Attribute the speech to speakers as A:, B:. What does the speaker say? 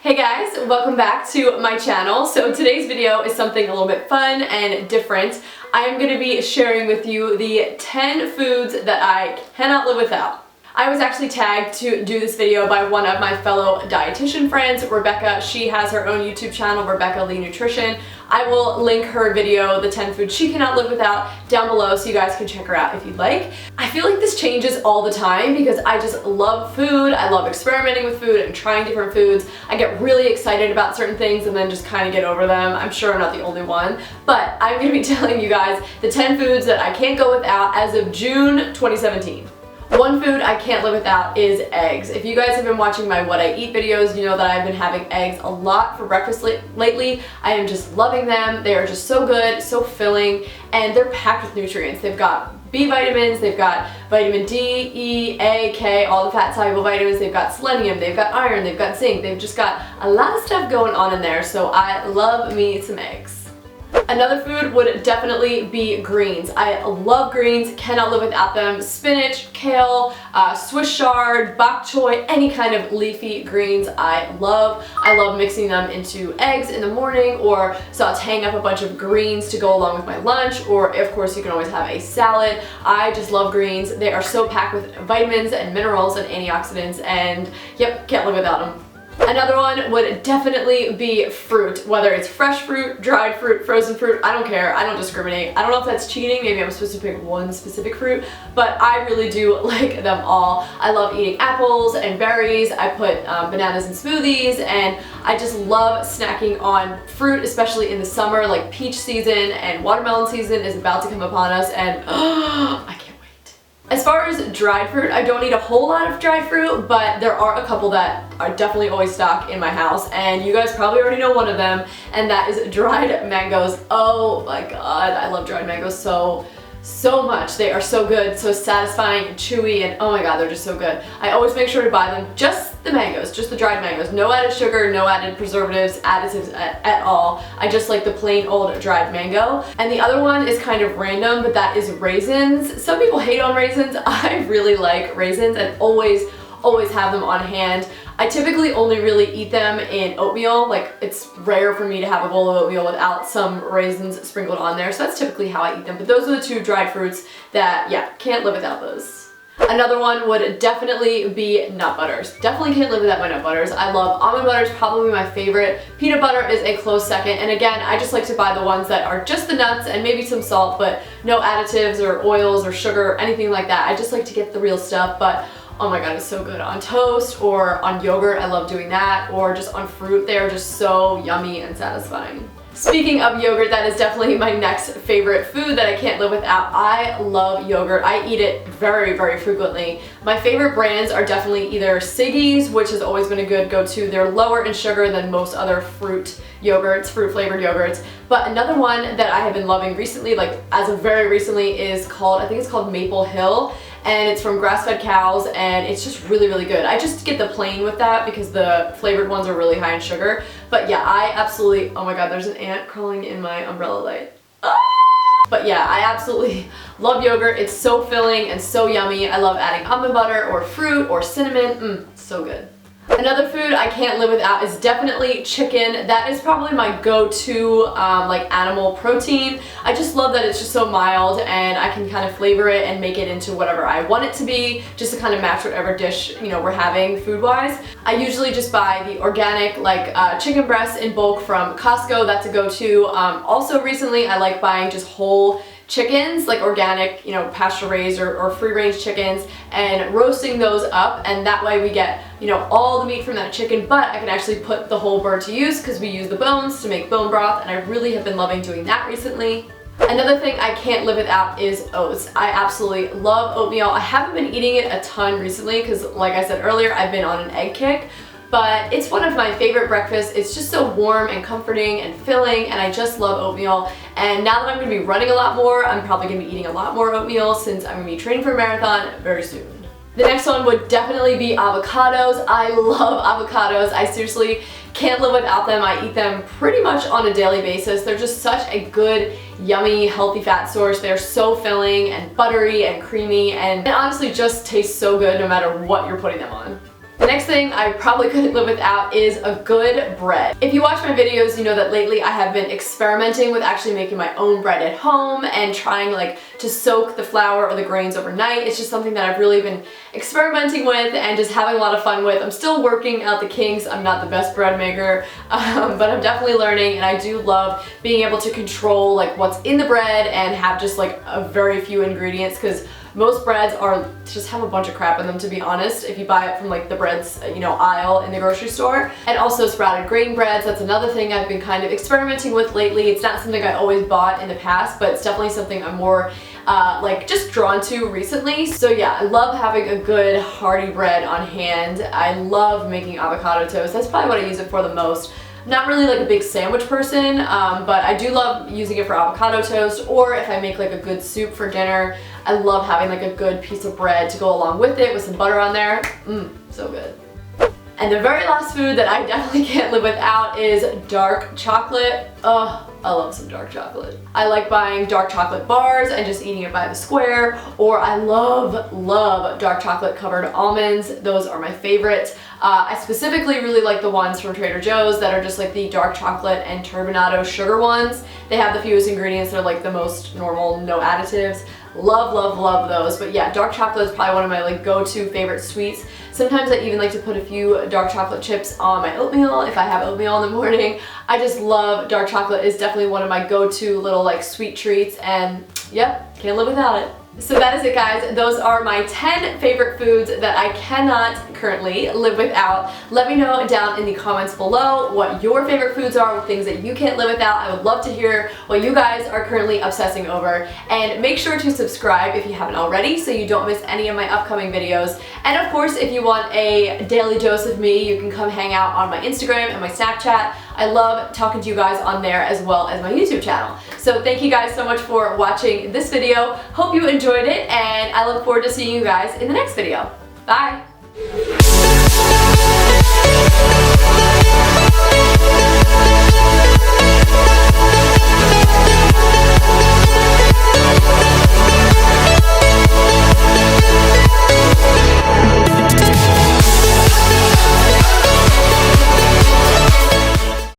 A: Hey guys, welcome back to my channel. So today's video is something a little bit fun and different. I am going to be sharing with you the 10 foods that I cannot live without. I was actually tagged to do this video by one of my fellow dietitian friends, Rebecca. She has her own YouTube channel, Rebecca Lee Nutrition. I will link her video, the 10 foods she cannot live without, down below so you guys can check her out if you'd like. I feel like this changes all the time because I just love food. I love experimenting with food and trying different foods. I get really excited about certain things and then just kind of get over them. I'm sure I'm not the only one, but I'm going to be telling you guys the 10 foods that I can't go without as of June 2017. One food I can't live without is eggs. If you guys have been watching my What I Eat videos, you know that I've been having eggs a lot for breakfast lately. I am just loving them. They are just so good, so filling, and they're packed with nutrients. They've got B vitamins, they've got vitamin D, E, A, K, all the fat-soluble vitamins, they've got selenium, they've got iron, they've got zinc, they've just got a lot of stuff going on in there, so I love me some eggs. Another food would definitely be greens. I love greens, cannot live without them. Spinach, kale, Swiss chard, bok choy, any kind of leafy greens I love. I love mixing them into eggs in the morning or sauteing up a bunch of greens to go along with my lunch, or of course you can always have a salad. I just love greens. They are so packed with vitamins and minerals and antioxidants, and yep, can't live without them. Another one would definitely be fruit, whether it's fresh fruit, dried fruit, frozen fruit, I don't care, I don't discriminate. I don't know if that's cheating, maybe I'm supposed to pick one specific fruit, but I really do like them all. I love eating apples and berries, I put bananas in smoothies, and I just love snacking on fruit, especially in the summer, like peach season and watermelon season is about to come upon us, and I can't. As far as dried fruit, I don't eat a whole lot of dried fruit, but there are a couple that are definitely always stocked in my house, and you guys probably already know one of them, and that is dried mangoes. Oh my god, I love dried mangoes so much. They are so good, so satisfying and chewy, and oh my god, they're just so good. I always make sure to buy them, just the mangoes, just the dried mangoes. No added sugar, no added preservatives, additives at all. I just like the plain old dried mango. And the other one is kind of random, but that is raisins. Some people hate on raisins. I really like raisins and always have them on hand. I typically only really eat them in oatmeal. Like, it's rare for me to have a bowl of oatmeal without some raisins sprinkled on there, so that's typically how I eat them. But those are the two dried fruits that, yeah, can't live without those. Another one would definitely be nut butters. Definitely can't live without my nut butters. I love almond butter, is probably my favorite. Peanut butter is a close second, and again, I just like to buy the ones that are just the nuts and maybe some salt, but no additives or oils or sugar or anything like that. I just like to get the real stuff, but oh my god, it's so good on toast or on yogurt. I love doing that, or just on fruit. They are just so yummy and satisfying. Speaking of yogurt, that is definitely my next favorite food that I can't live without. I love yogurt. I eat it very frequently. My favorite brands are definitely either Siggi's, which has always been a good go-to. They're lower in sugar than most other fruit yogurts, fruit-flavored yogurts. But another one that I have been loving recently, like as of very recently, is called, I think it's called Maple Hill. And it's from grass-fed cows, and it's just really good. I just get the plain with that because the flavored ones are really high in sugar. But yeah, I absolutely, oh my god, there's an ant crawling in my umbrella light. Ah! But yeah, I absolutely love yogurt. It's so filling and so yummy. I love adding almond butter or fruit or cinnamon. So good. Another food I can't live without is definitely chicken. That is probably my go-to like animal protein. I just love that it's just so mild, and I can kind of flavor it and make it into whatever I want it to be, just to kind of match whatever dish, you know, we're having food-wise. I usually just buy the organic like chicken breasts in bulk from Costco. That's a go-to. Also recently I like buying just whole chickens, like organic, you know, pasture raised or free range chickens, and roasting those up, and that way we get, you know, all the meat from that chicken, but I can actually put the whole bird to use because we use the bones to make bone broth, and I really have been loving doing that recently. Another thing I can't live without is oats. I absolutely love oatmeal. I haven't been eating it a ton recently because, like I said earlier, I've been on an egg kick, but it's one of my favorite breakfasts. It's just so warm and comforting and filling, and I just love oatmeal. And now that I'm going to be running a lot more, I'm probably going to be eating a lot more oatmeal since I'm going to be training for a marathon very soon. The next one would definitely be avocados. I love avocados. I seriously can't live without them. I eat them pretty much on a daily basis. They're just such a good, yummy, healthy fat source. They're so filling and buttery and creamy, and it honestly just tastes so good no matter what you're putting them on. The next thing I probably couldn't live without is a good bread. If you watch my videos, you know that lately I have been experimenting with actually making my own bread at home and trying like to soak the flour or the grains overnight. It's just something that I've really been experimenting with and just having a lot of fun with. I'm still working out the kinks. I'm not the best bread maker, but I'm definitely learning, and I do love being able to control like what's in the bread and have just like a very few ingredients, because most breads are just have a bunch of crap in them, to be honest, if you buy it from like the breads, aisle in the grocery store. And also sprouted grain breads, that's another thing I've been kind of experimenting with lately. It's not something I always bought in the past, but it's definitely something I'm more like just drawn to recently. So yeah, I love having a good hearty bread on hand. I love making avocado toast. That's probably what I use it for the most. Not really like a big sandwich person, but I do love using it for avocado toast, or if I make like a good soup for dinner, I love having like a good piece of bread to go along with it with some butter on there. So good. And the very last food that I definitely can't live without is dark chocolate. Ugh, I love some dark chocolate. I like buying dark chocolate bars and just eating it by the square, or I love dark chocolate covered almonds. Those are my favorite. I specifically really like the ones from Trader Joe's that are just like the dark chocolate and turbinado sugar ones. They have the fewest ingredients, they're like the most normal, no additives. Love those. But yeah, dark chocolate is probably one of my like go-to favorite sweets. Sometimes I even like to put a few dark chocolate chips on my oatmeal if I have oatmeal in the morning. I just love dark chocolate. Is definitely one of my go-to little like sweet treats, and yep, can't live without it. So that is it, guys. Those are my 10 favorite foods that I cannot currently live without. Let me know down in the comments below what your favorite foods are, things that you can't live without. I would love to hear what you guys are currently obsessing over. And make sure to subscribe if you haven't already so you don't miss any of my upcoming videos. And of course, if you want a daily dose of me, you can come hang out on my Instagram and my Snapchat. I love talking to you guys on there as well as my YouTube channel. So thank you guys so much for watching this video. Hope you enjoyed it, and I look forward to seeing you guys in the next video. Bye!